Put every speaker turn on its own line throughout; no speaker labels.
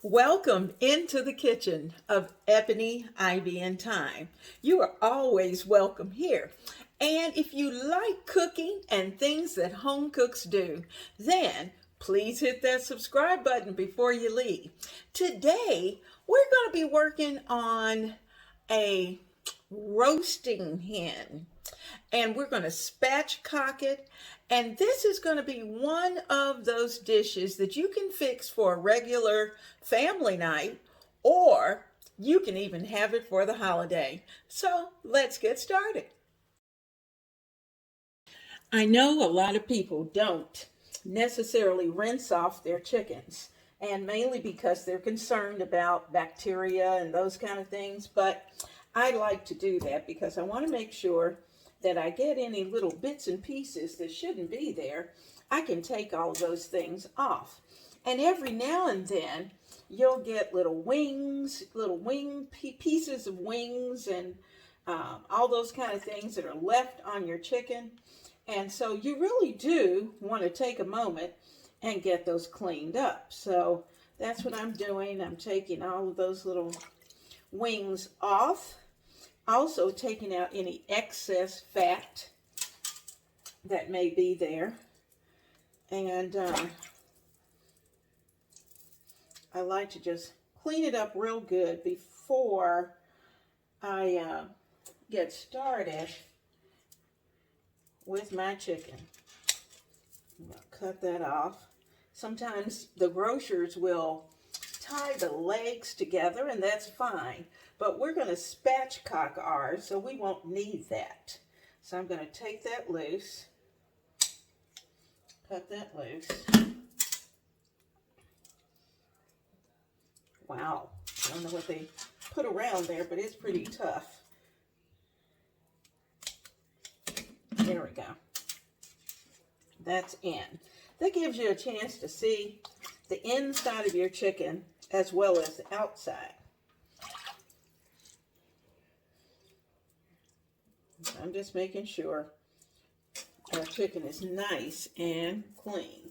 Welcome into the kitchen of Ebony, Ivy, and Thyme. You are always welcome here. And if you like cooking and things that home cooks do, then please hit that subscribe button before you leave. Today, we're going to be working on a roasting hen, and we're going to spatchcock it. And this is going to be one of those dishes that you can fix for a regular family night, or you can even have it for the holiday. So let's get started. I know a lot of people don't necessarily rinse off their chickens, and mainly because they're concerned about bacteria and those kind of things, but I like to do that because I want to make sure that I get any little bits and pieces that shouldn't be there. I can take all of those things off. And every now and then, you'll get little wings, pieces of wings, and all those kind of things that are left on your chicken. And so you really do want to take a moment and get those cleaned up. So that's what I'm doing. I'm taking all of those little wings off. Also taking out any excess fat that may be there. And I like to just clean it up real good before I get started with my chicken. I'm going to cut that off. Sometimes the grocers will tie the legs together, and that's fine. But we're going to spatchcock ours, so we won't need that. So I'm going to take that loose, cut that loose. Wow, I don't know what they put around there, but it's pretty tough. There we go. That's in. That gives you a chance to see the inside of your chicken as well as the outside. I'm just making sure our chicken is nice and clean.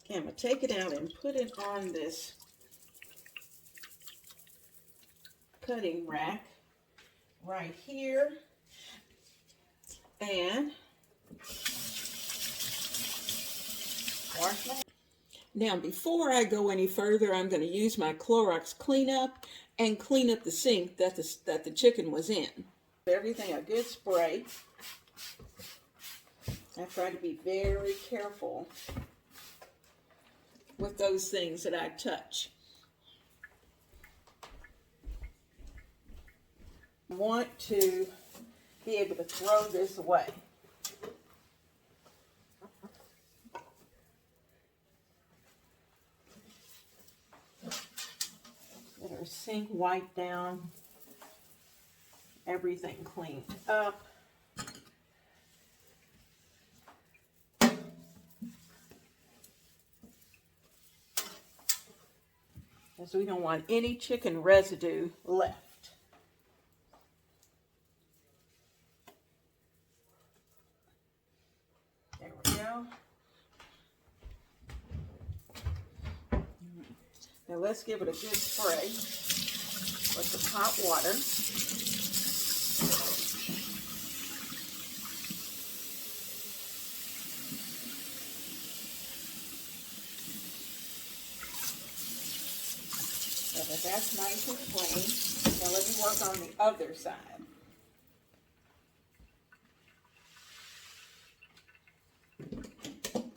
Okay, I'm going to take it out and put it on this cutting rack right here. And wash my. Now, before I go any further, I'm going to use my Clorox cleanup and clean up the sink that the chicken was in. Everything a good spray. I try to be very careful with those things that I touch. I want to be able to throw this away. Get our sink wiped down, everything cleaned up. Because we don't want any chicken residue left. There we go. Now let's give it a good spray with some hot water. So that that's nice and clean. Now let me work on the other side.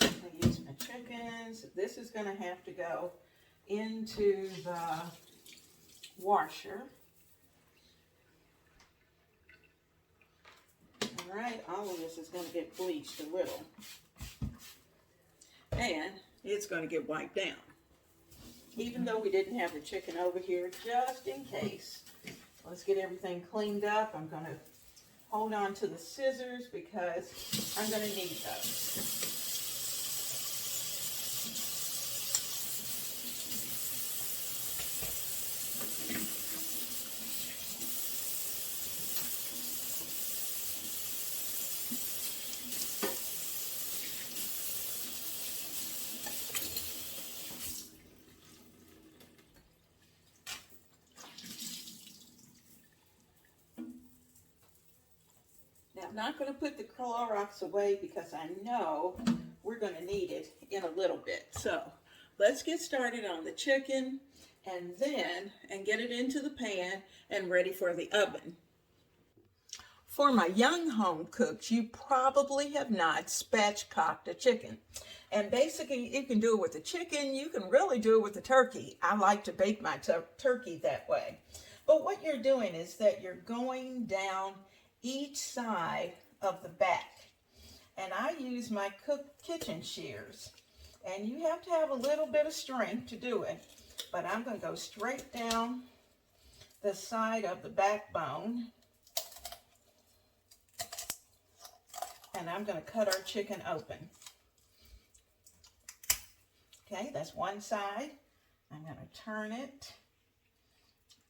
I use my chickens. This is going to have to go into the washer. All right, all of this is going to get bleached a little. And it's going to get wiped down. Even though we didn't have the chicken over here, just in case. Let's get everything cleaned up. I'm going to hold on to the scissors because I'm going to need those. not going to put the Clorox away because I know we're going to need it in a little bit. So let's get started on the chicken and get it into the pan and ready for the oven. For my young home cooks, you probably have not spatchcocked a chicken. And basically, you can do it with the chicken. You can really do it with the turkey. I like to bake my turkey that way. But what you're doing is that you're going down each side of the back. And I use my kitchen shears. And you have to have a little bit of strength to do it. But I'm going to go straight down the side of the backbone. And I'm going to cut our chicken open. Okay, that's one side. I'm going to turn it.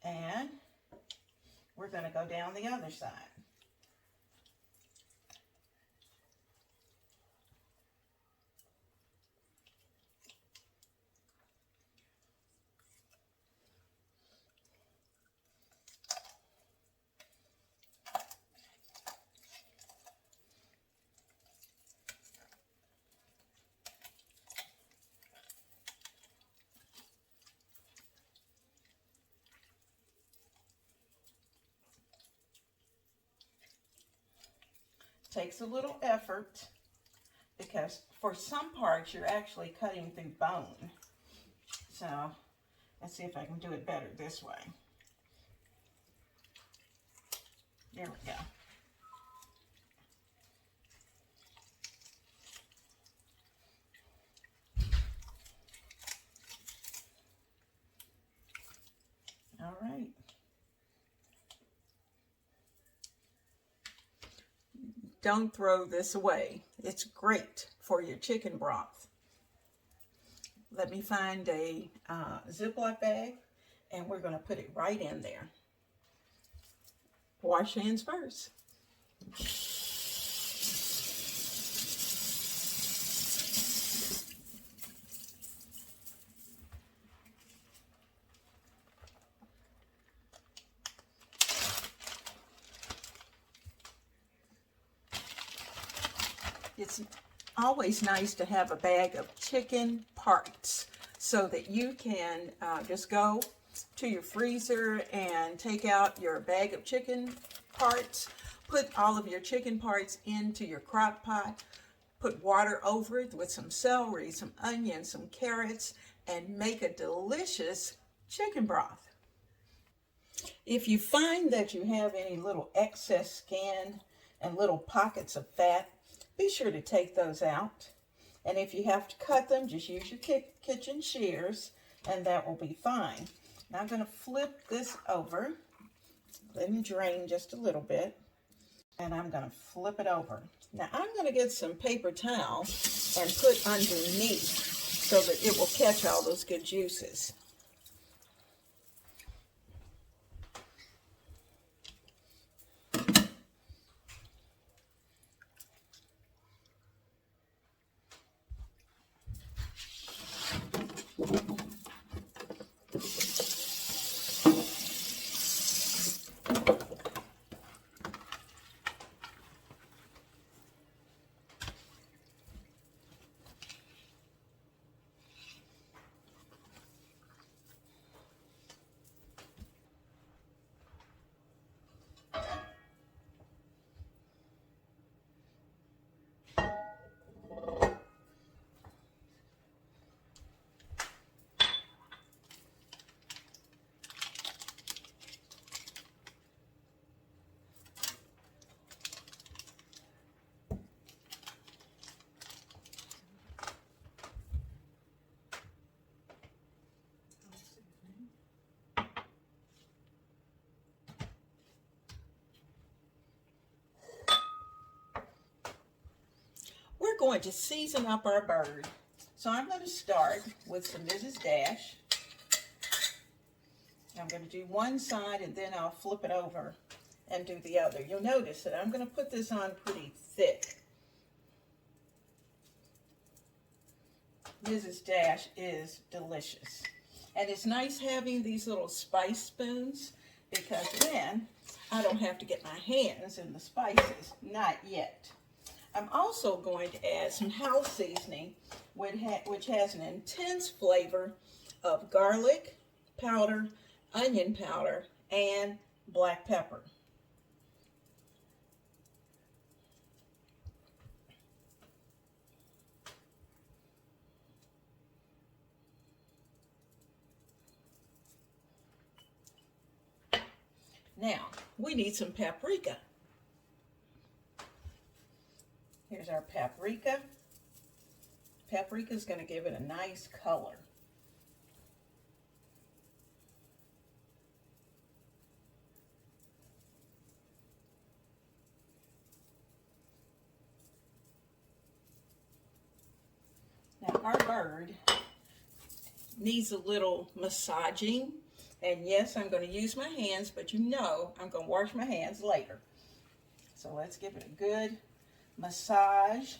And we're going to go down the other side. Takes a little effort because for some parts you're actually cutting through bone. So let's see if I can do it better this way. There we go. All right. Don't throw this away. It's great for your chicken broth. Let me find a Ziploc bag and we're going to put it right in there. Wash hands first. It's always nice to have a bag of chicken parts so that you can just go to your freezer and take out your bag of chicken parts, put all of your chicken parts into your crock pot, put water over it with some celery, some onions, some carrots, and make a delicious chicken broth. If you find that you have any little excess skin and little pockets of fat, be sure to take those out. And if you have to cut them, just use your kitchen shears and that will be fine. Now I'm going to flip this over. Let me drain just a little bit. And I'm going to flip it over. Now I'm going to get some paper towel and put underneath so that it will catch all those good juices. We're going to season up our bird. So I'm going to start with some Mrs. Dash. I'm going to do one side and then I'll flip it over and do the other. You'll notice that I'm going to put this on pretty thick. Mrs. Dash is delicious. And it's nice having these little spice spoons because then I don't have to get my hands in the spices. Not yet. I'm also going to add some house seasoning, which has an intense flavor of garlic powder, onion powder, and black pepper. Now, we need some paprika. Here's our paprika. Paprika is going to give it a nice color. Now, our bird needs a little massaging. And yes, I'm going to use my hands, but you know I'm going to wash my hands later. So let's give it a good massage.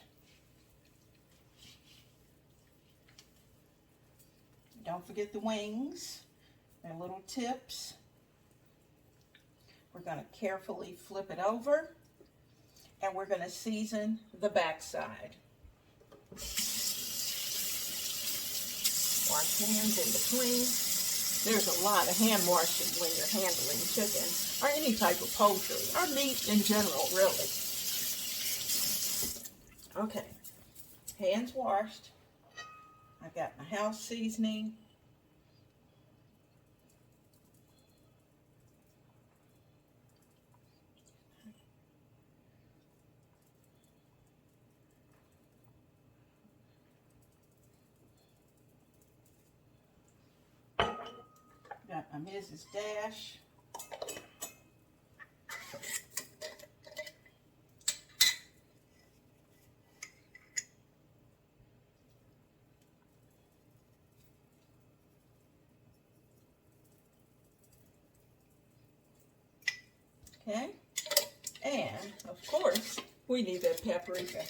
Don't forget the wings. They're little tips. We're going to carefully flip it over, and we're going to season the backside. Wash hands in between. There's a lot of hand washing when you're handling chicken or any type of poultry or meat in general, really. Okay, hands washed. I've got my house seasoning. Got my Mrs. Dash. Okay, and of course, we need that paprika.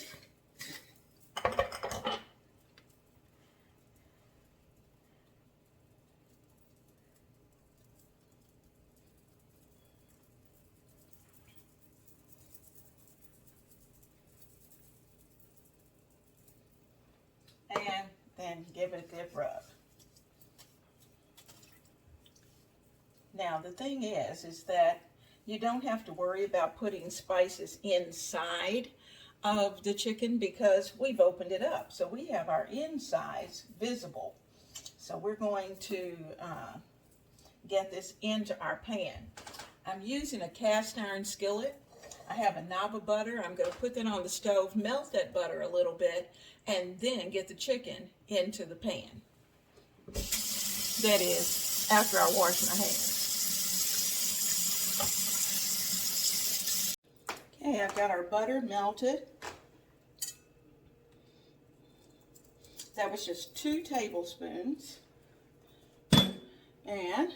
And then give it a good rub. Now the thing is that you don't have to worry about putting spices inside of the chicken because we've opened it up. So we have our insides visible. So we're going to get this into our pan. I'm using a cast iron skillet. I have a knob of butter. I'm going to put that on the stove, melt that butter a little bit, and then get the chicken into the pan. That is, after I wash my hands. Okay, I've got our butter melted. That was just 2 tablespoons. And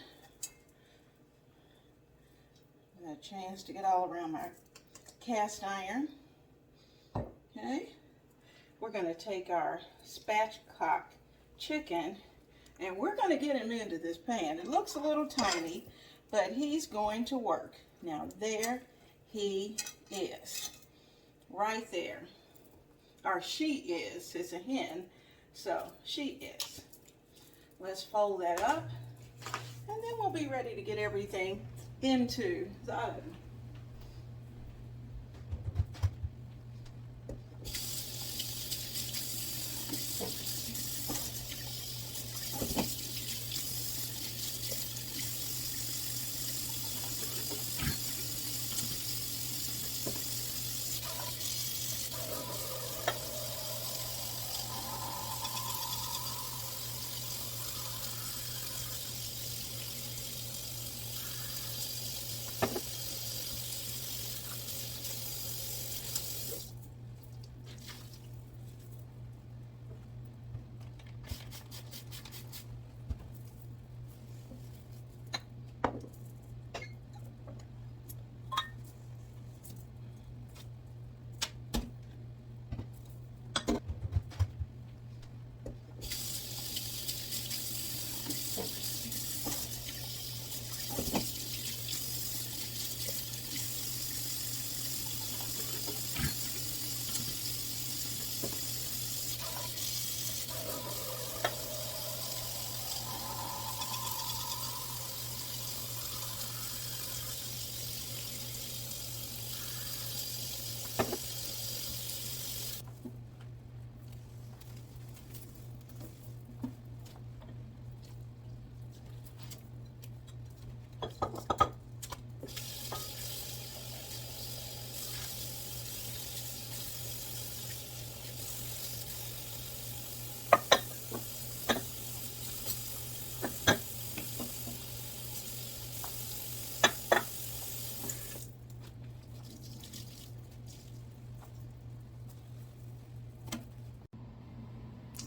a chance to get all around my cast iron. Okay, we're going to take our spatchcocked chicken and we're going to get him into this pan. It looks a little tiny, but he's going to work. Now there he is, right there. Or she is. It's a hen, so she is. Let's fold that up, and then we'll be ready to get everything into the oven.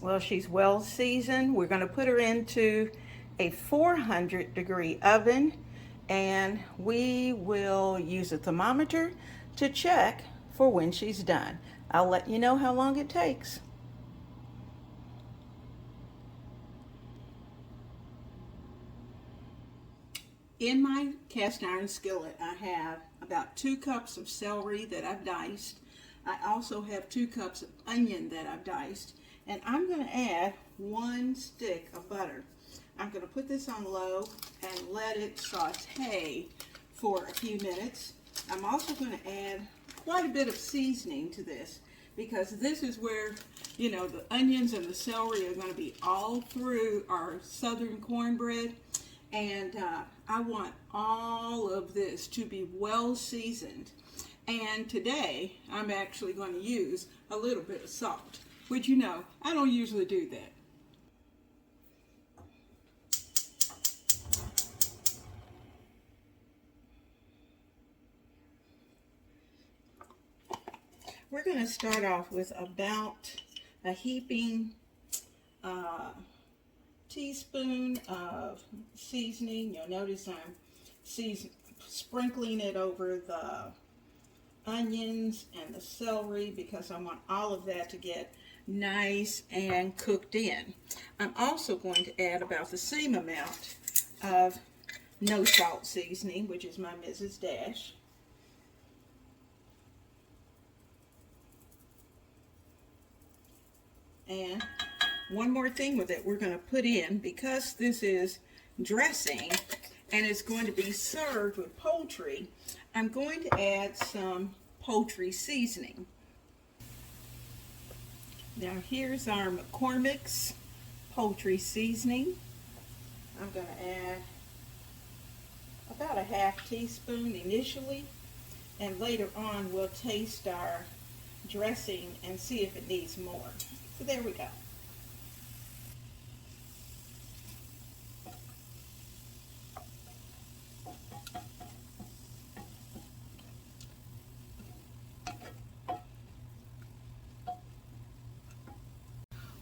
Well, she's well seasoned. We're going to put her into a 400-degree oven, and we will use a thermometer to check for when she's done. I'll let you know how long it takes. In my cast iron skillet, I have about 2 cups of celery that I've diced. I also have 2 cups of onion that I've diced, and I'm going to add 1 stick of butter. I'm going to put this on low and let it saute for a few minutes. I'm also going to add quite a bit of seasoning to this, because this is where, you know, the onions and the celery are going to be all through our southern cornbread. And I want all of this to be well seasoned. And today, I'm actually going to use a little bit of salt, which, you know, I don't usually do that. We're going to start off with about a heaping teaspoon of seasoning. You'll notice I'm sprinkling it over the onions and the celery because I want all of that to get nice and cooked in. I'm also going to add about the same amount of no salt seasoning, which is my Mrs. Dash. And one more thing with it, we're going to put in, because this is dressing and it's going to be served with poultry, I'm going to add some poultry seasoning. Now here's our McCormick's poultry seasoning. I'm going to add about a half teaspoon initially, and later on we'll taste our dressing and see if it needs more. So there we go.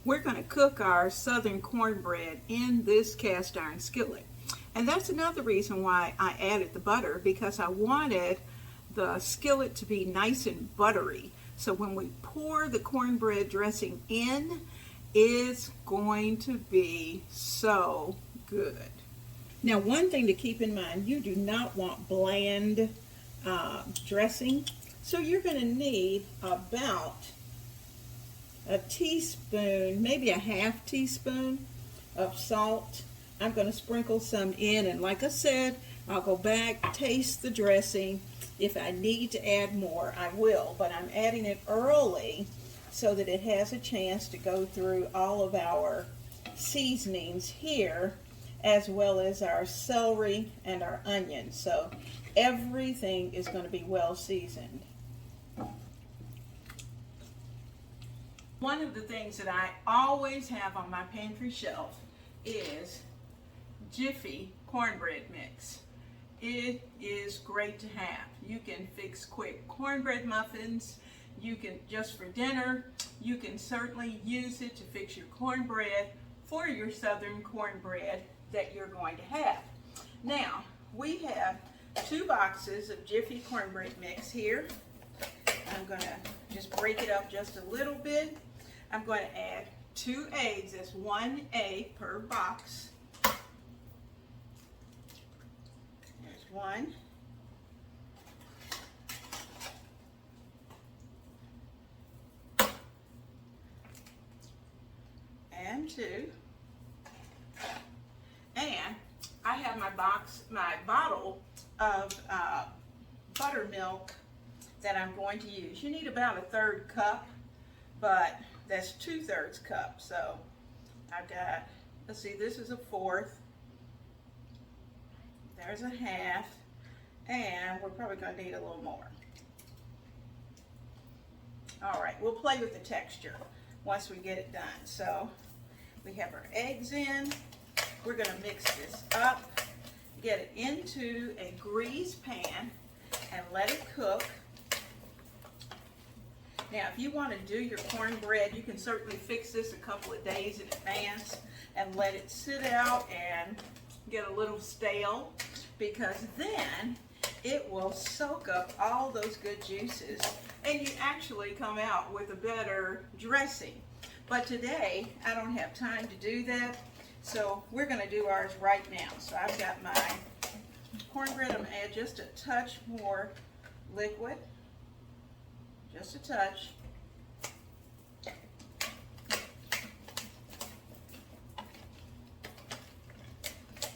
We're going to cook our southern cornbread in this cast iron skillet. And that's another reason why I added the butter, because I wanted the skillet to be nice and buttery. So when we pour the cornbread dressing in, it's going to be so good. Now, one thing to keep in mind, you do not want bland dressing. So you're going to need about a teaspoon, maybe a half teaspoon of salt. I'm going to sprinkle some in, and like I said, I'll go back, taste the dressing. If I need to add more, I will, but I'm adding it early so that it has a chance to go through all of our seasonings here, as well as our celery and our onions. So everything is going to be well seasoned. One of the things that I always have on my pantry shelf is Jiffy cornbread mix. It is great to have. You can fix quick cornbread muffins. You can, just for dinner, you can certainly use it to fix your cornbread for your southern cornbread that you're going to have. Now, we have 2 boxes of Jiffy cornbread mix here. I'm going to just break it up just a little bit. I'm going to add 2 eggs. That's 1 egg per box. There's 1. And 2. And I have my bottle of buttermilk that I'm going to use. You need about a 1/3 cup, but that's 2/3 cup. So I've got, let's see, this is a 1/4. There's a 1/2, and we're probably going to need a little more. All right, we'll play with the texture once we get it done. So we have our eggs in. We're going to mix this up, get it into a greased pan, and let it cook. Now, if you want to do your cornbread, you can certainly fix this a couple of days in advance and let it sit out and get a little stale, because then it will soak up all those good juices and you actually come out with a better dressing. But today, I don't have time to do that, so we're going to do ours right now. So I've got my cornbread. I'm going to add just a touch more liquid, just a touch.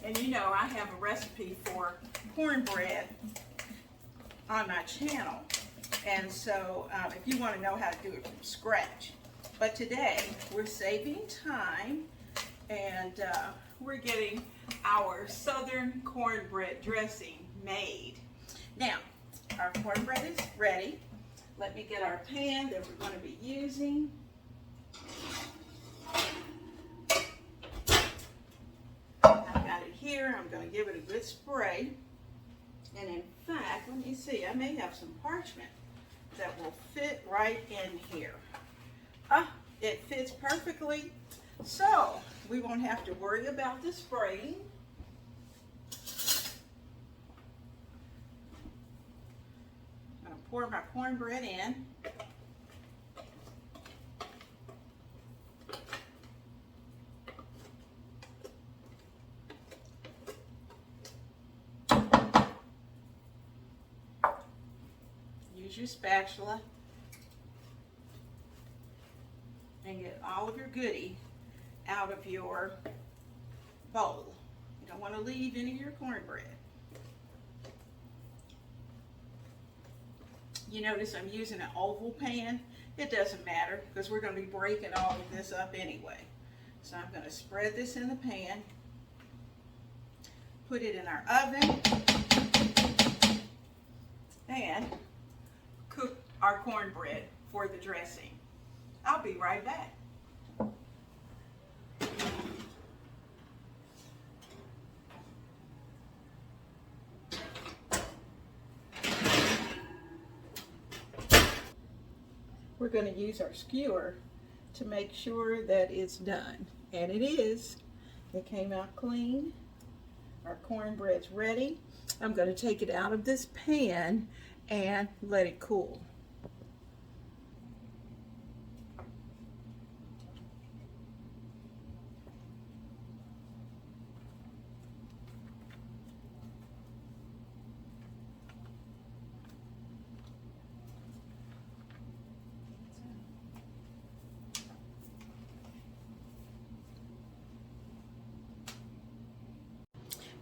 And you know, I have a recipe for cornbread on my channel. And so if you want to know how to do it from scratch. But today, we're saving time, and we're getting our southern cornbread dressing made. Now, our cornbread is ready. Let me get our pan that we're going to be using. I've got it here. I'm going to give it a good spray. And in fact, let me see, I may have some parchment that will fit right in here. It fits perfectly, so we won't have to worry about the spraying. I'm going to pour my cornbread in. Use your spatula and get all of your goodie out of your bowl. You don't want to leave any of your cornbread. You notice I'm using an oval pan. It doesn't matter because we're going to be breaking all of this up anyway. So I'm going to spread this in the pan, put it in our oven, and cook our cornbread for the dressing. I'll be right back. We're going to use our skewer to make sure that it's done. And it is. It came out clean. Our cornbread's ready. I'm going to take it out of this pan and let it cool.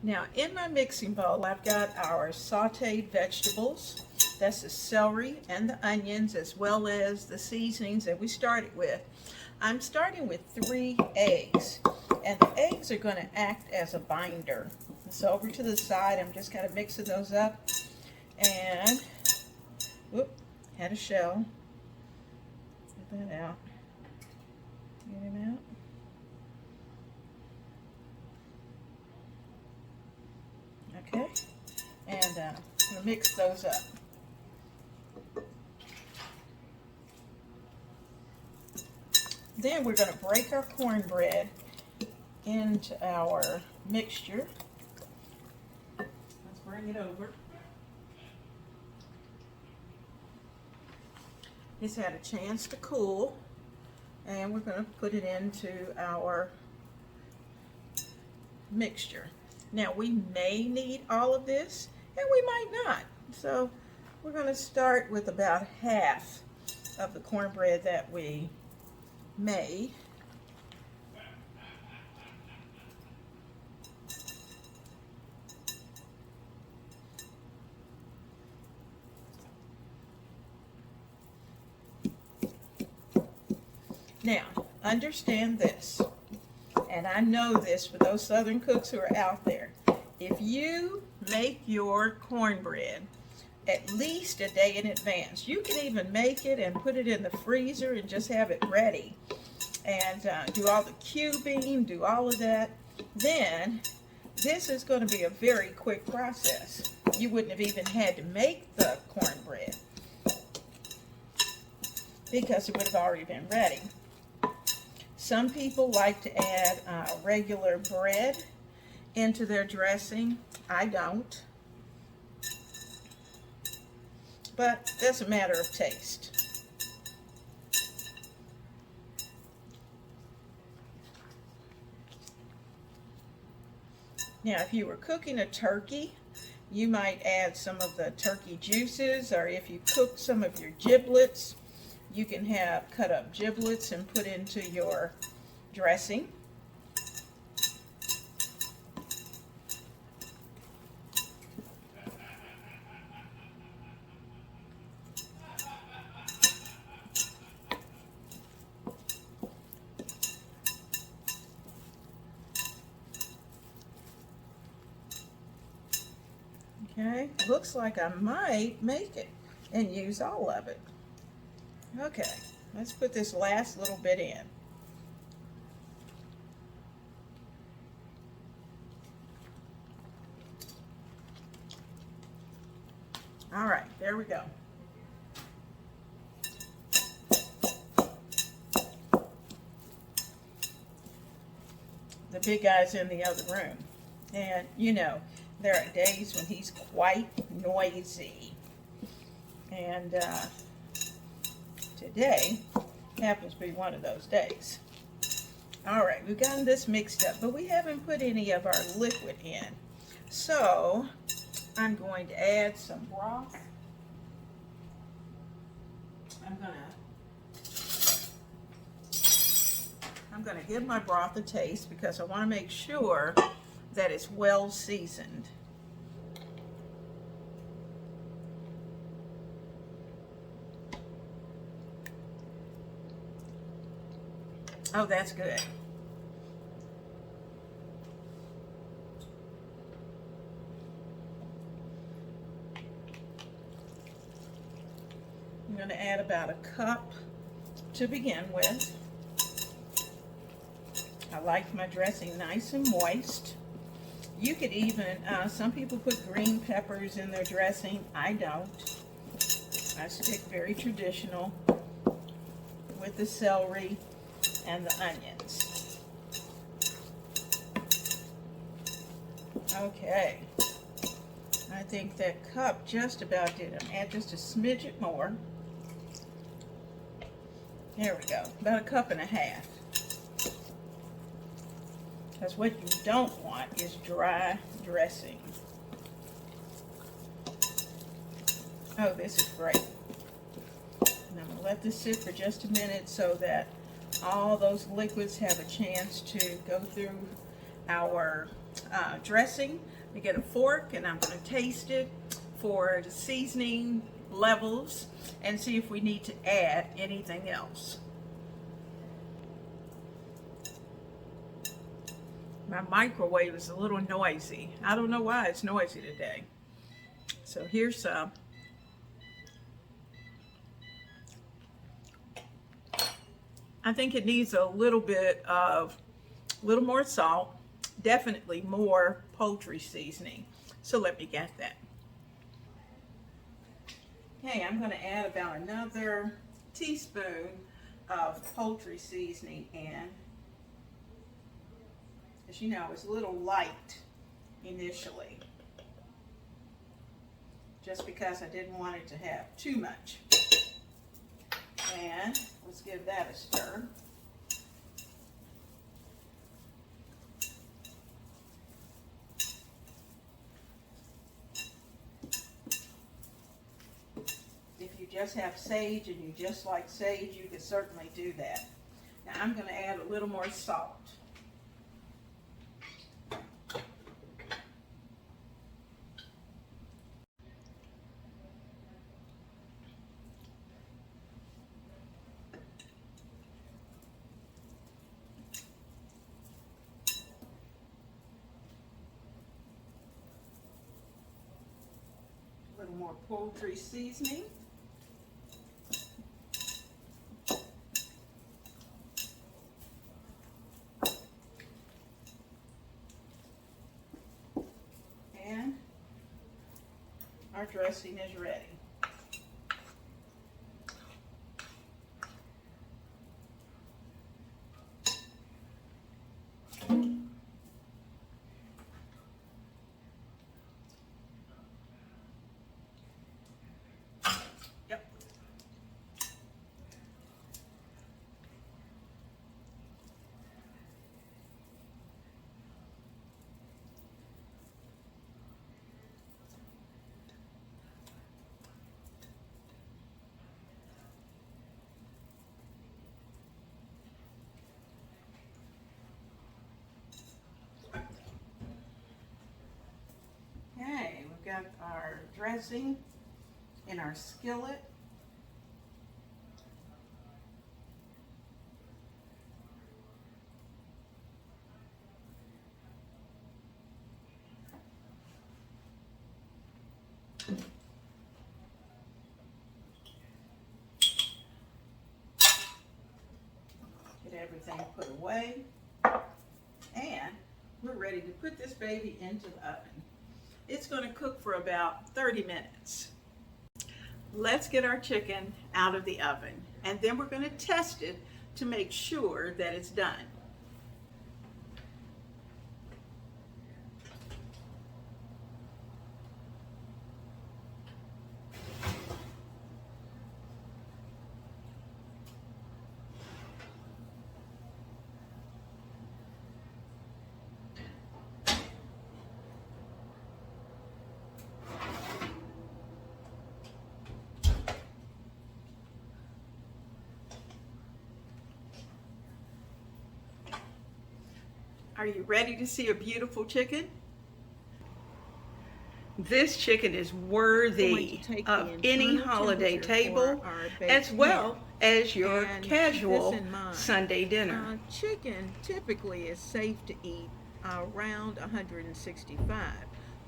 Now in my mixing bowl, I've got our sauteed vegetables. That's the celery and the onions, as well as the seasonings that we started with. I'm starting with 3 eggs, and the eggs are going to act as a binder. So over to the side, I'm just kind of mixing those up. And, whoop, had a shell. Get that out. Get him out. Okay, and we'll mix those up. Then we're going to break our cornbread into our mixture. Let's bring it over. It's had a chance to cool, and we're going to put it into our mixture. Now we may need all of this, and we might not. So we're going to start with about half of the cornbread that we made. Now, understand this, and I know this for those Southern cooks who are out there. If you make your cornbread at least a day in advance, you can even make it and put it in the freezer and just have it ready, and do all the cubing, do all of that, then this is going to be a very quick process. You wouldn't have even had to make the cornbread. because it would have already been ready. Some people like to add regular bread into their dressing. I don't. But that's a matter of taste. Now, if you were cooking a turkey, you might add some of the turkey juices, or if you cook some of your giblets, you can have cut up giblets and put into your dressing. Okay, looks like I might make it and use all of it. Okay, let's put this last little bit in. All right, there we go. The big guy's in the other room, and you know, there are days when he's quite noisy, and today happens to be one of those days. All right, we've gotten this mixed up, but we haven't put any of our liquid in. So I'm going to add some broth. I'm gonna give my broth a taste because I want to make sure that it's well seasoned. Oh, that's good. I'm going to add about a cup to begin with. I like my dressing nice and moist. You could even, some people put green peppers in their dressing. I don't. I stick very traditional with the celery and the onions. Okay. I think that cup just about did it. Add just a smidget more. There we go. About a cup and a half. Because what you don't want is dry dressing. Oh, this is great. And I'm going to let this sit for just a minute so that all those liquids have a chance to go through our dressing. We get a fork and I'm going to taste it for the seasoning levels and see if we need to add anything else. My microwave is a little noisy. I don't know why it's noisy today. So here's some. I think it needs a little more salt, definitely more poultry seasoning. So let me get that. Okay, I'm going to add about another teaspoon of poultry seasoning in. As you know, it's a little light initially, just because I didn't want it to have too much. And let's give that a stir. If you just have sage and you just like sage, you could certainly do that. Now I'm going to add a little more salt. A little more poultry seasoning. And our dressing is ready. dressing in our skillet. Get everything put away, and we're ready to put this baby into the oven. It's going to cook for about 30 minutes. Let's get our chicken out of the oven, and then we're going to test it to make sure that it's done. Are you ready to see a beautiful chicken? This chicken is worthy of any holiday table as well as your casual Sunday dinner.
Chicken typically is safe to eat around 165,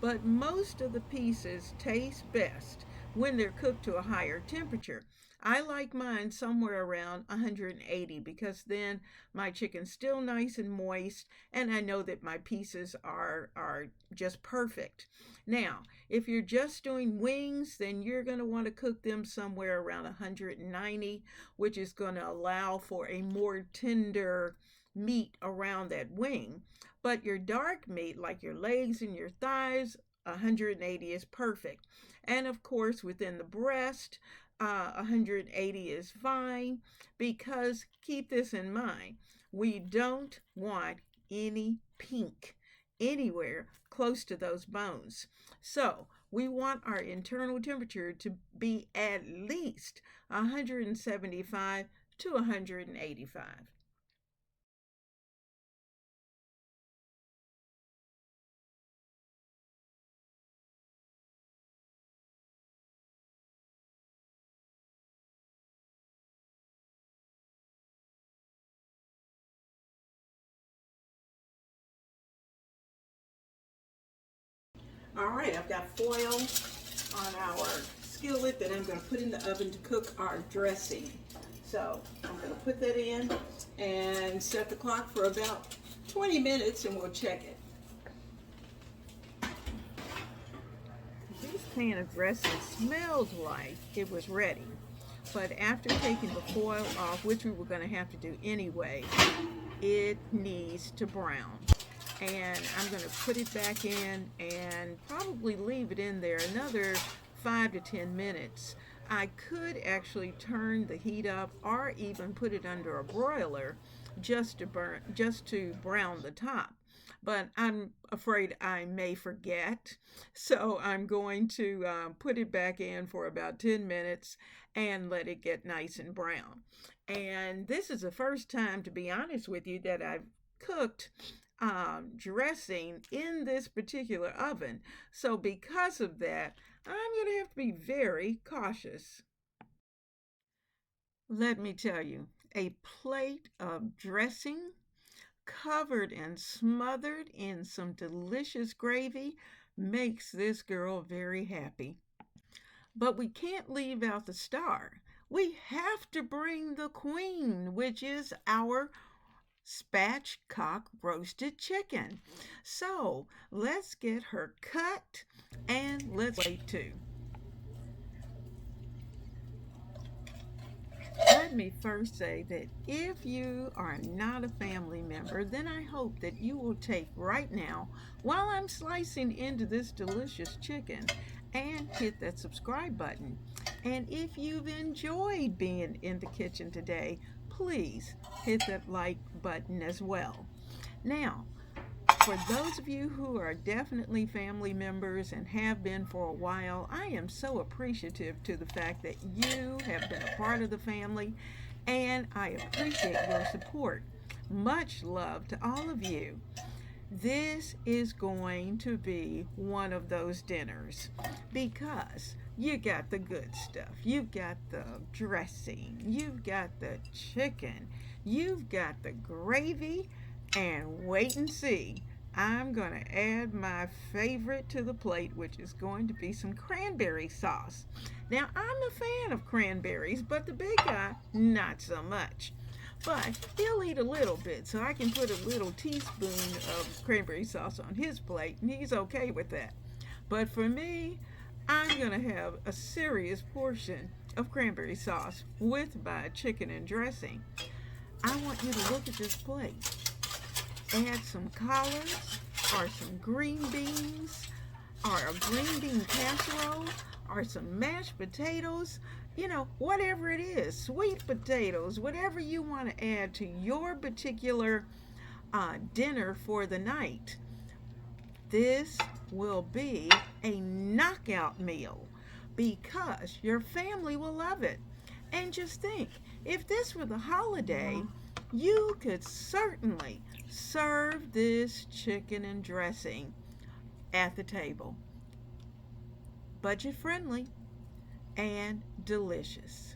but most of the pieces taste best when they're cooked to a higher temperature. I like mine somewhere around 180 because then my chicken's still nice and moist, and I know that my pieces are just perfect. Now, if you're just doing wings, then you're going to want to cook them somewhere around 190, which is going to allow for a more tender meat around that wing. But your dark meat, like your legs and your thighs, 180 is perfect. And of course, within the breast, 180 is fine, because keep this in mind, we don't want any pink anywhere close to those bones. So we want our internal temperature to be at least 175 to 185.
All right, I've got foil on our skillet that I'm going to put in the oven to cook our dressing. So I'm going to put that in and set the clock for about 20 minutes, and we'll check it.
This pan of dressing smelled like it was ready, but after taking the foil off, which we were going to have to do anyway, it needs to brown. And I'm going to put it back in and probably leave it in there another 5 to 10 minutes. I could actually turn the heat up or even put it under a broiler just to brown the top. But I'm afraid I may forget, so I'm going to put it back in for about 10 minutes and let it get nice and brown. And this is the first time, to be honest with you, that I've cooked dressing in this particular oven. So because of that, I'm going to have to be very cautious. Let me tell you, a plate of dressing covered and smothered in some delicious gravy makes this girl very happy. But we can't leave out the star. We have to bring the queen, which is our spatchcocked roasted chicken. So let's get her cut and let's wait too. Let me first say that if you are not a family member, then I hope that you will take right now, while I'm slicing into this delicious chicken, and hit that subscribe button. And if you've enjoyed being in the kitchen today, please hit that like button as well. Now, for those of you who are definitely family members and have been for a while, I am so appreciative to the fact that you have been a part of the family, and I appreciate your support. Much love to all of you. This is going to be one of those dinners because you got the good stuff. You've got the dressing. You've got the chicken. You've got the gravy. And wait and see. I'm going to add my favorite to the plate, which is going to be some cranberry sauce. Now, I'm a fan of cranberries, but the big guy, not so much. But he'll eat a little bit, so I can put a little teaspoon of cranberry sauce on his plate, and he's okay with that. But for me, I'm going to have a serious portion of cranberry sauce with my chicken and dressing. I want you to look at this plate. Add some collards, or some green beans, or a green bean casserole, or some mashed potatoes, whatever it is, sweet potatoes, whatever you want to add to your particular dinner for the night. This will be a knockout meal because your family will love it. And just think, if this were the holiday, you could certainly serve this chicken and dressing at the table. Budget friendly and delicious.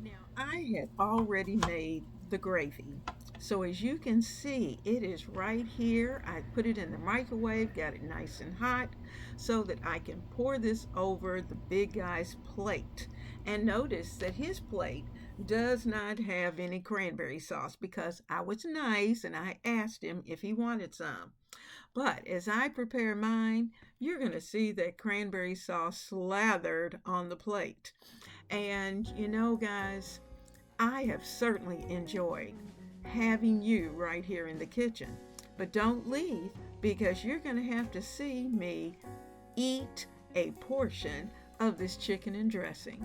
Now, I had already made the gravy. So as you can see, it is right here. I put it in the microwave, got it nice and hot so that I can pour this over the big guy's plate. And notice that his plate does not have any cranberry sauce because I was nice and I asked him if he wanted some. But as I prepare mine, you're going to see that cranberry sauce slathered on the plate. And guys, I have certainly enjoyed having you right here in the kitchen. But don't leave because you're going to have to see me eat a portion of this chicken and dressing.